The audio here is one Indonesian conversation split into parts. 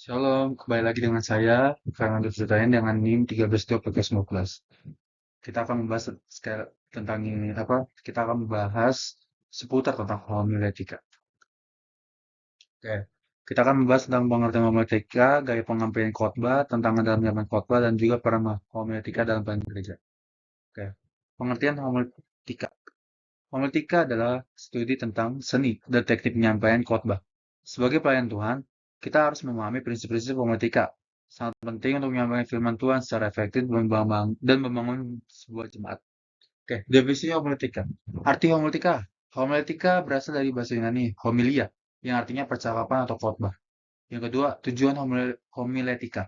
Shalom, kembali lagi dengan saya, Fernando Ceritain dengan NIM 13 Kita akan membahas tentang ini, kita akan membahas seputar tentang homiletika. Oke, kita akan membahas tentang pengertian homiletika, gaya penyampaian khotbah, tantangan dalam zaman khotbah, dan juga peran homiletika dalam pelayanan gereja. Oke, pengertian homiletika. Homiletika adalah studi tentang seni dan teknik penyampaian khotbah. Sebagai pelayan Tuhan, kita harus memahami prinsip-prinsip homiletika. Sangat penting untuk menyampaikan firman Tuhan secara efektif dan membangun sebuah jemaat. Oke, definisi homiletika. Arti homiletika. Homiletika berasal dari bahasa Yunani homilia, yang artinya percakapan atau khotbah. Yang kedua, tujuan homiletika.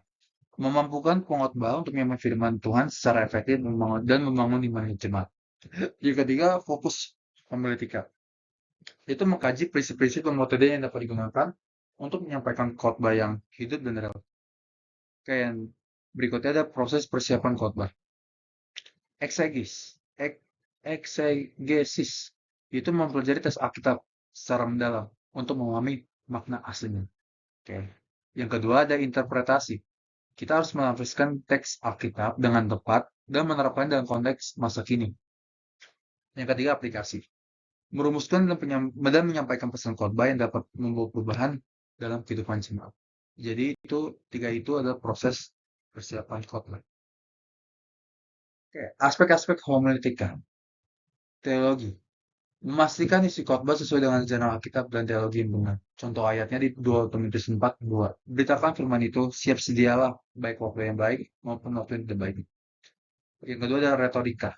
Memampukan pengkhotbah untuk menyampaikan firman Tuhan secara efektif dan membangun iman jemaat. Yang ketiga, fokus homiletika. Itu mengkaji prinsip-prinsip dan metode yang dapat digunakan untuk menyampaikan khotbah yang hidup dan relevan. Kayak berikutnya ada proses persiapan khotbah. Eksegesis itu mempelajari teks Alkitab secara mendalam untuk memahami makna aslinya. Oke. Yang kedua ada interpretasi. Kita harus menafsirkan teks Alkitab dengan tepat dan menerapkan dalam konteks masa kini. Yang ketiga aplikasi. Merumuskan dan menyampaikan pesan khotbah yang dapat membawa perubahan dalam kehidupan jemaat. Jadi tiga itu adalah proses persiapan khotbah. Oke, aspek-aspek homiletika. Teologi. Memastikan isi khotbah sesuai dengan ajaran Alkitab dan teologi yang benar. Contoh ayatnya di 2 Timotius 4:2. Beritakan firman itu, siap sedialah, baik waktu yang baik maupun waktu yang tidak baik. Yang kedua adalah retorika.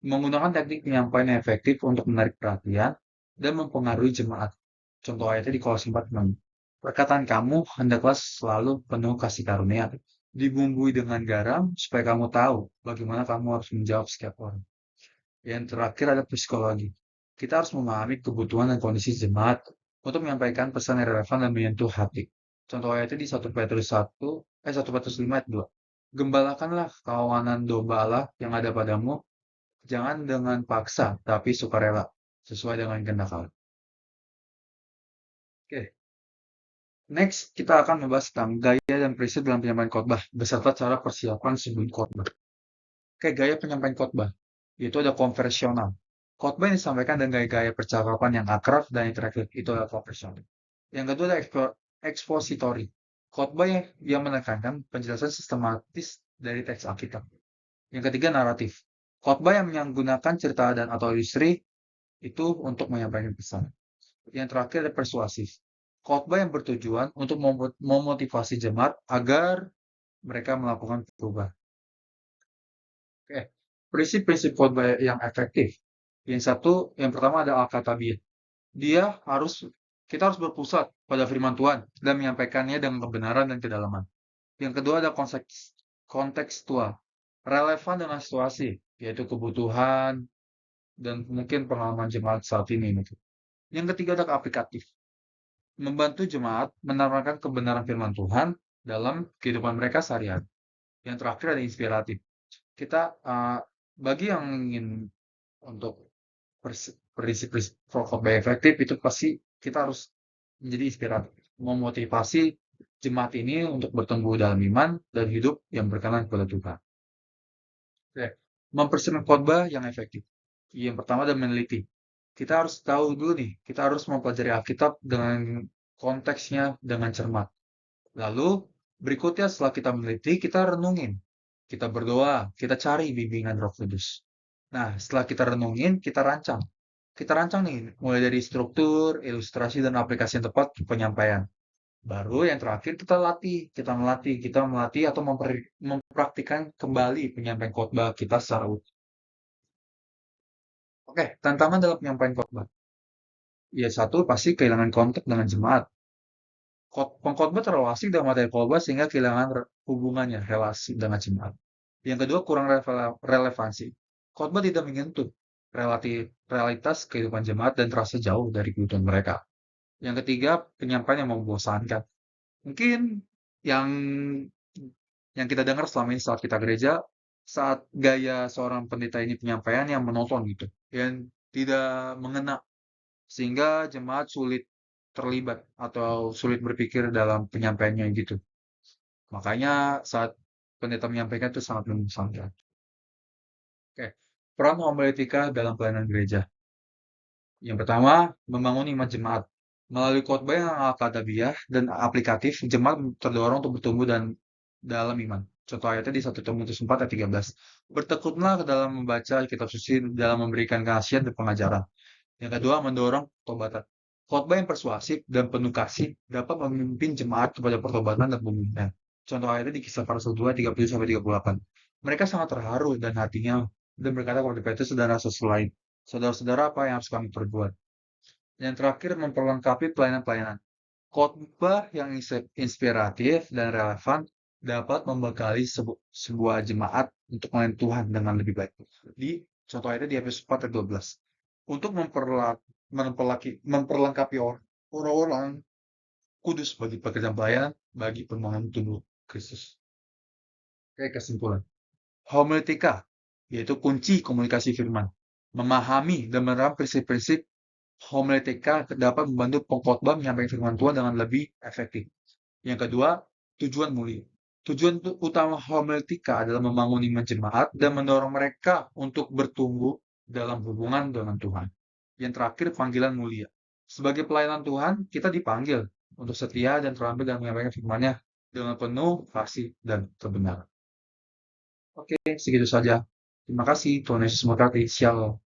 Menggunakan teknik penyampaian yang efektif untuk menarik perhatian dan mempengaruhi jemaat. Contoh ayatnya di Kolose 4:6. Perkataan kamu hendaklah selalu penuh kasih karunia, dibumbui dengan garam supaya kamu tahu bagaimana kamu harus menjawab setiap orang. Yang terakhir ada psikologi. Kita harus memahami kebutuhan dan kondisi jemaat untuk menyampaikan pesan yang relevan dan menyentuh hati. Contoh ayatnya di 1 Petrus 5 ayat 2. Gembalakanlah kawanan domba Allah yang ada padamu, jangan dengan paksa, tapi sukarela, sesuai dengan kehendak Allah. Oke, next kita akan membahas tentang gaya dan prinsip dalam penyampaian khotbah beserta cara persiapan sebelum khotbah. Oke, gaya penyampaian khotbah yaitu ada konversional. Khotbah yang disampaikan dengan gaya-gaya percakapan yang akrab dan interaktif itu adalah konversional. Yang kedua ada expository. Khotbah yang menekankan penjelasan sistematis dari teks Alkitab. Yang ketiga naratif. Khotbah yang menggunakan cerita dan atau ilustri itu untuk menyampaikan pesan. Yang terakhir ada persuasif. Khotbah yang bertujuan untuk memotivasi jemaat agar mereka melakukan perubahan. Oke, prinsip-prinsip khotbah yang efektif. Yang pertama ada al-katabiah. Kita harus berpusat pada firman Tuhan dan menyampaikannya dengan kebenaran dan kedalaman. Yang kedua ada kontekstual, relevan dengan situasi, yaitu kebutuhan dan mungkin pengalaman jemaat saat ini. Yang ketiga ada aplikatif, membantu jemaat menerapkan kebenaran firman Tuhan dalam kehidupan mereka sehari-hari. Yang terakhir ada inspiratif. Kita bagi yang ingin untuk prinsip-prinsip khotbah efektif itu pasti kita harus menjadi inspiratif, memotivasi jemaat ini untuk bertumbuh dalam iman dan hidup yang berkenan kepada Tuhan. Oke. Mempersiapkan khotbah yang efektif. Yang pertama adalah meneliti. Kita harus tahu dulu nih, kita harus mempelajari Alkitab dengan konteksnya dengan cermat. Lalu berikutnya setelah kita meneliti, kita renungin. Kita berdoa, kita cari bimbingan Roh Kudus. Nah, setelah kita renungin, kita rancang. Kita rancang nih, mulai dari struktur, ilustrasi, dan aplikasi yang tepat penyampaian. Baru yang terakhir kita melatih atau mempraktikkan kembali penyampaian khotbah kita secara utuh. Oke, tantangan dalam penyampaian khotbah. Ya satu, pasti kehilangan kontak dengan jemaat. Pengkhotbah terlalu asik dalam materi khotbah sehingga kehilangan hubungannya, relasi dengan jemaat. Yang kedua, kurang relevansi. Khotbah tidak menyentuh realitas kehidupan jemaat dan terasa jauh dari kebutuhan mereka. Yang ketiga, penyampaian yang membosankan. Mungkin yang yang kita dengar selama ini saat kita gereja, saat gaya seorang pendeta ini penyampaian yang monoton gitu, yang tidak mengena, sehingga jemaat sulit terlibat atau sulit berpikir dalam penyampaiannya gitu. Makanya saat pendeta menyampaikan itu sangat mengesankan. Oke, peran homiletika dalam pelayanan gereja. Yang pertama, membangun iman jemaat. Melalui khotbah yang akadabiah dan aplikatif, jemaat terdorong untuk bertumbuh dan dalam iman. Contoh ayatnya di 1 Timotius 4 ayat 13. Bertekunlah ke dalam membaca kitab suci dalam memberikan kasihan dan pengajaran. Yang kedua, mendorong pertobatan. Khotbah yang persuasif dan penuh kasih dapat memimpin jemaat kepada pertobatan dan pemulihan. Contoh ayatnya di Kisah Para Rasul 2, 30-38. Mereka sangat terharu dan hatinya dan berkata kepada Petrus dan rasul lain, saudara-saudara, apa yang harus kami perbuat? Yang terakhir, memperlengkapi pelayanan-pelayanan. Khotbah yang inspiratif dan relevan dapat membekali sebuah jemaat untuk melayani Tuhan dengan lebih baik. Di contoh ayatnya di Efesus 4 ayat 12. Untuk memperlengkapi orang-orang kudus bagi pekerjaan pelayanan bagi permohonan tubuh Kristus. Oke, kesimpulan. Homiletika, yaitu kunci komunikasi firman. Memahami dan menerapkan prinsip-prinsip homiletika dapat membantu pengkhotbah menyampaikan firman Tuhan dengan lebih efektif. Yang kedua, tujuan mulia. Tujuan utama homiletika adalah membangun iman jemaat dan mendorong mereka untuk bertumbuh dalam hubungan dengan Tuhan. Yang terakhir, panggilan mulia. Sebagai pelayanan Tuhan, kita dipanggil untuk setia dan terampil dalam menyampaikan firman-Nya dengan penuh kasih dan kebenaran. Oke, segitu saja. Terima kasih. Tuhan Yesus memberkati. Shalom.